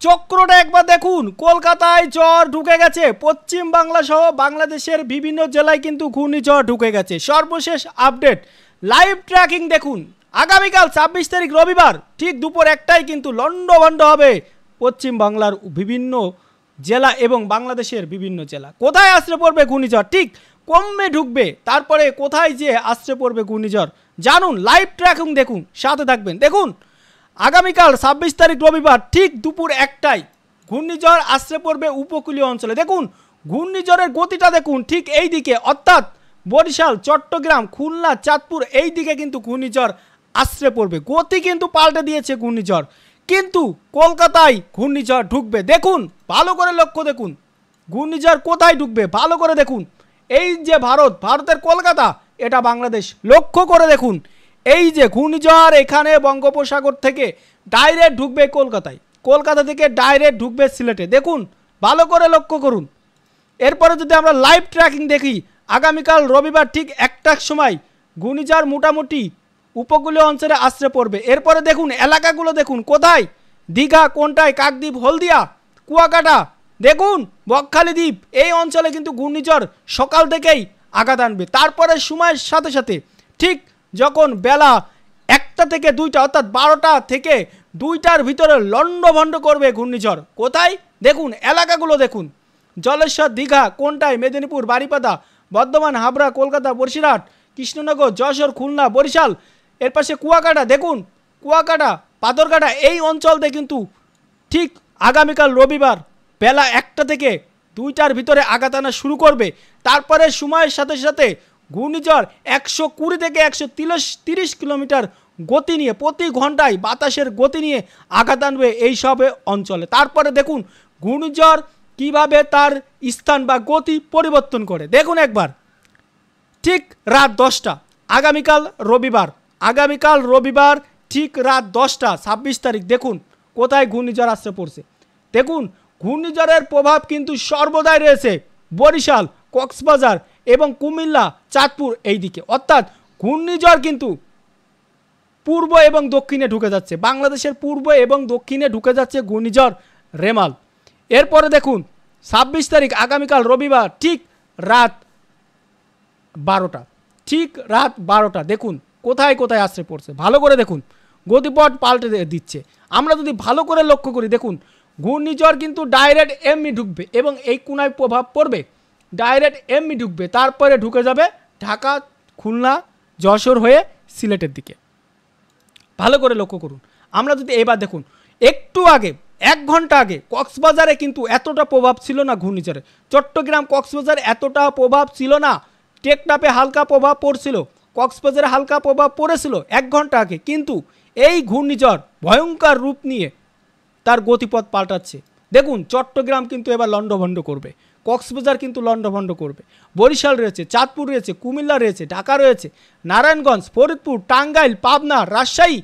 চক্রটা একবার দেখুন, কলকাতায় ঝড় ঢুকে গেছে, পশ্চিম বাংলা সহ বাংলাদেশের বিভিন্ন জেলায় কিন্তু ঘূর্ণিঝড় ঢুকে গেছে। সর্বশেষ আপডেট লাইভ ট্র্যাকিং দেখুন। আগামীকাল 26 তারিখ রবিবার ঠিক দুপুর 1টায় কিন্তু লন্ডভন্ড হবে পশ্চিম বাংলার বিভিন্ন জেলা এবং বাংলাদেশের বিভিন্ন জেলা। কোথায় আশ্রয় পড়বে ঘূর্ণিঝড়, ঠিক কমে ঢুকবে, তারপরে কোথায় যে আশ্রয় পড়বে ঘূর্ণিঝড় জানুন, লাইভ ট্র্যাকিং দেখুন, সাথে থাকবেন। দেখুন আগামীকাল 26 তারিখ রবিবার ঠিক দুপুর 1টায় ঘূর্ণিঝড় আশ্রয় পড়বে উপকূলীয় অঞ্চলে। দেখুন ঘূর্ণিঝড়ের গতিটা দেখুন, ঠিক এই দিকে, অর্থাৎ বরিশাল, চট্টগ্রাম, খুলনা, চাঁদপুর এই দিকে কিন্তু ঘূর্ণিঝড় আশ্রয় পড়বে। গতি কিন্তু পাল্টে দিয়েছে ঘূর্ণিঝড়, কিন্তু কলকাতায় ঘূর্ণিঝড় ঢুকবে। দেখুন ভালো করে লক্ষ্য দেখুন, ঘূর্ণিঝড় কোথায় ঢুকবে ভালো করে দেখুন। এই যে ভারতের কলকাতা, এটা বাংলাদেশ, লক্ষ্য করে দেখুন। এই যে ঘূর্ণিঝড় এখানে বঙ্গোপসাগর থেকে ডাইরেক্ট ঢুকবে কলকাতায়, কলকাতা থেকে ডাইরেক্ট ঢুকবে সিলেটে। দেখুন ভালো করে লক্ষ্য করুন। এরপরে যদি আমরা লাইভ ট্র্যাকিং দেখি, আগামীকাল রবিবার ঠিক 1টার সময় ঘূর্ণিঝড় মোটামুটি উপকূলীয় অঞ্চলে আশ্রয় পড়বে। এরপরে দেখুন এলাকাগুলো দেখুন, কোথায়, দীঘা, কোনটায়, কাকদ্বীপ, হলদিয়া, কুয়াকাটা, দেখুন বকখালি দ্বীপ, এই অঞ্চলে কিন্তু ঘূর্ণিঝড় সকাল থেকেই আঘাত আনবে। তারপরে সময়ের সাথে সাথে ঠিক যখন বেলা 1টা থেকে 2টা অর্থাৎ 12টা থেকে 2টার ভিতরে লন্ডভন্ড করবে ঘূর্ণিঝড়। কোথায় দেখুন এলাকাগুলো দেখুন, জলেশ্বর, দীঘা, কোনটায়, মেদিনীপুর, বারিপাদা, বর্ধমান, হাবড়া, কলকাতা, বসিরহাট, কৃষ্ণনগর, যশোর, খুলনা, বরিশাল, এর পাশে কুয়াকাটা, দেখুন কুয়াকাটা, পাথরঘাটা, এই অঞ্চলতে কিন্তু ঠিক আগামীকাল রবিবার বেলা 1টা থেকে 2টার ভিতরে আঘাত আনা শুরু করবে। তারপরে সময়ের সাথে সাথে ঘূর্ণিঝড় 120 থেকে 130 কিলোমিটার গতি নিয়ে প্রতি ঘন্টায় বাতাসের গতি নিয়ে আঘাত আনবে এই সব অঞ্চলে। তারপরে দেখুন ঘূর্ণিঝড় কিভাবে তার স্থান বা গতি পরিবর্তন করে। দেখুন একবার, ঠিক রাত 10টা আগামীকাল রবিবার ঠিক রাত 10টা 26 তারিখ, দেখুন কোথায় ঘূর্ণিঝড় আশ্রয় পড়ছে। দেখুন ঘূর্ণিঝড়ের প্রভাব কিন্তু সর্বদাই রয়েছে বরিশাল, কক্সবাজার এবং কুমিল্লা, চাঁদপুর এই দিকে, অর্থাৎ ঘূর্ণিঝড় কিন্তু পূর্ব এবং দক্ষিণে ঢুকে যাচ্ছে, বাংলাদেশের পূর্ব এবং দক্ষিণে ঢুকে যাচ্ছে ঘূর্ণিঝড় রেমাল। এরপরে দেখুন 26 তারিখ আগামীকাল রবিবার ঠিক রাত 12টা, দেখুন কোথায় কোথায় আশ্রয় পড়ছে, ভালো করে দেখুন, গতিপথ পাল্টে দিচ্ছে। আমরা যদি ভালো করে লক্ষ্য করি, দেখুন ঘূর্ণিঝড় কিন্তু ডাইরেক্ট এমনি ঢুকবে এবং এই কোনায় প্রভাব পড়বে, ডাইরেক্ট এমনি ঢুকবে, তারপরে ঢুকে যাবে ঢাকা, খুলনা, যশোর হয়ে সিলেটের দিকে। ভালো করে লক্ষ্য করুন। আমরা যদি এবার দেখুন, একটু আগে 1 ঘন্টা আগে কক্সবাজারে কিন্তু এতটা প্রভাব ছিল না ঘূর্ণিঝড়ে, চট্টগ্রাম, কক্সবাজার এতটা প্রভাব ছিল না, টেকনাফে হালকা প্রভাব পড়ছিল, কক্সবাজারে হালকা প্রভাব পড়েছিল 1 ঘন্টা আগে, কিন্তু এই ঘূর্ণিঝড় ভয়ঙ্কর রূপ নিয়ে তার গতিপথ পাল্টাচ্ছে। দেখুন চট্টগ্রাম কিন্তু এবার লন্ডভন্ড করবে, কক্সবাজার কিন্তু লন্ডভন্ড করবে, বরিশাল রয়েছে, চাঁদপুর রয়েছে, কুমিল্লা রয়েছে, ঢাকা রয়েছে, নারায়ণগঞ্জ, ফরিদপুর, টাঙ্গাইল, পাবনা, রাজশাহী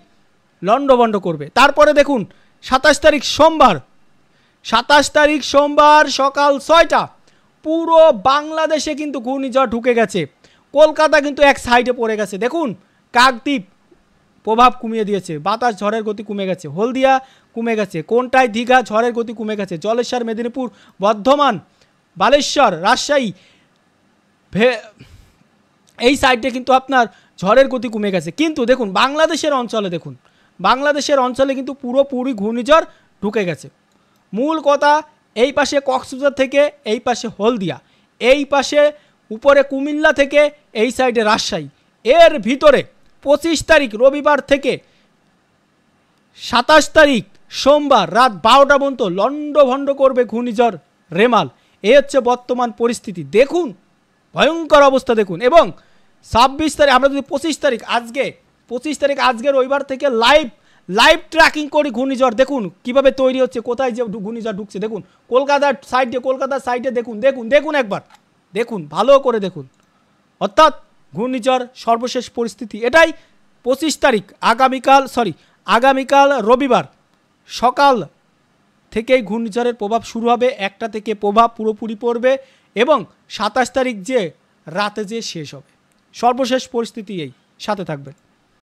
লন্ডভন্ড করবে। তারপরে দেখুন 27 তারিখ সোমবার সকাল 6টা পুরো বাংলাদেশে কিন্তু ঘূর্ণিঝড় ঢুকে গেছে, কলকাতা কিন্তু এক সাইডে পড়ে গেছে। দেখুন কাকদ্বীপ প্রভাব কমিয়ে দিয়েছে, বাতাস ঝড়ের গতি কমে গেছে, হলদিয়া কমে গেছে, কোনটায়, দীঘা ঝড়ের গতি কমে গেছে, জলেশ্বর, মেদিনীপুর, বর্ধমান, বালেশ্বর, রাজশাহী এই সাইডে কিন্তু আপনার ঝড়ের গতি কমে গেছে। কিন্তু দেখুন বাংলাদেশের অঞ্চলে কিন্তু পুরোপুরি ঘূর্ণিঝড় ঢুকে গেছে। মূল কথা, এই পাশে কক্সবাজার থেকে এই পাশে হলদিয়া, এই পাশে উপরে কুমিল্লা থেকে এই সাইডে রাজশাহী, এর ভিতরে 25 তারিখ রবিবার থেকে 27 তারিখ সোমবার রাত 12টা পর্যন্ত লন্ডভন্ড করবে ঘূর্ণিঝড় রেমাল। এই হচ্ছে বর্তমান পরিস্থিতি। দেখুন ভয়ঙ্কর অবস্থা দেখুন। এবং 26 তারিখ আমরা যদি 25 তারিখ আজকে রবিবার থেকে লাইভ ট্র্যাকিং করি ঘূর্ণিঝড়, দেখুন কিভাবে তৈরি হচ্ছে, কোথায় যে ঘূর্ণিঝড় ঢুকছে, দেখুন কলকাতার সাইডে দেখুন একবার, দেখুন ভালো করে দেখুন, অর্থাৎ ঘূর্ণিঝড় সর্বশেষ পরিস্থিতি এটাই। 25 তারিখ আগামীকাল রবিবার সকাল থেকেই ঘূর্ণিঝড়ের প্রভাব শুরু হবে, 1টা থেকে প্রভাব পুরোপুরি পড়বে এবং 27 তারিখ যে রাতে যে শেষ হবে। সর্বশেষ পরিস্থিতি এই, সাথে থাকবেন।